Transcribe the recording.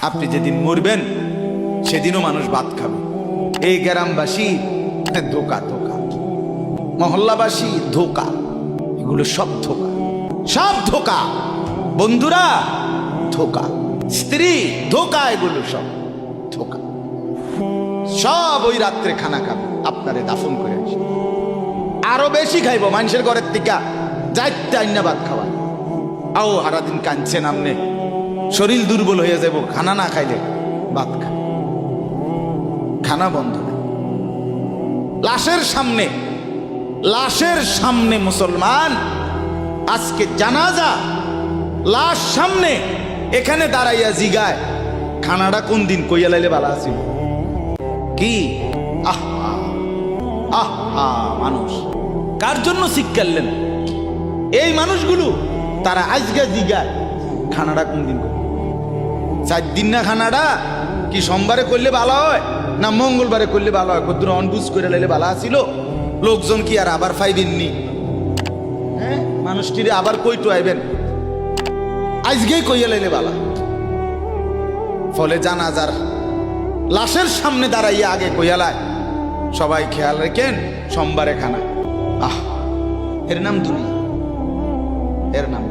আপনি যেদিন মরবেন সেদিনও মানুষ ভাত খাবে। এই গ্রামবাসী ধোকা ধোকা, মহল্লাবাসী ধোকা, এগুলো সব ধোকা, সব ধোকা। বন্ধুরা ধোকা, স্ত্রী ধোকা, এগুলো সব ধোকা। সব ওই রাত্রে খানা খাবে, আপনারে দাফন করে আসে। আরো বেশি খাইব মানুষের ঘরের থেকে যাইতে আইনা ভাত খাওয়া। আও সারাদিন কাঁদছেন আমনে, শরীর দুর্বল হয়ে যাব খানা না খাইলে। ভাত খা, খানা বন্ধ। লাশের সামনে, লাশের সামনে মুসলমান আজকে জানাজা, লাশ সামনে, এখানে দাঁড়াইয়া জিগায় খানাটা কোন দিন কইয়া লাইলে ভালো আছিল। কি আহা আহা, মানুষ কার জন্য শিক্ষালেন? এই মানুষগুলো তারা আজকে জিগায় খানাটা কোন দিন। 4 দিন না খানাটা কি সোমবারে করলে ভালো হয় না মঙ্গলবারে করলে ভালো হয়? কত অনবুঝ করে লাইলে ভালো আছিল। লোকজন কি আর আবার পাইবেননি? হ্যাঁ, মানুষটিরে আবার কইটু আইবেন, আজকেই কইয়া লাইলে ভালো। ফলে জানাজার লাশের সামনে দাঁড়াইয়া আগে কইয়ালায় সবাই খেয়াল রেখেন সোমবারে খানা। আহ, এর নাম দুনিয়া, এর নাম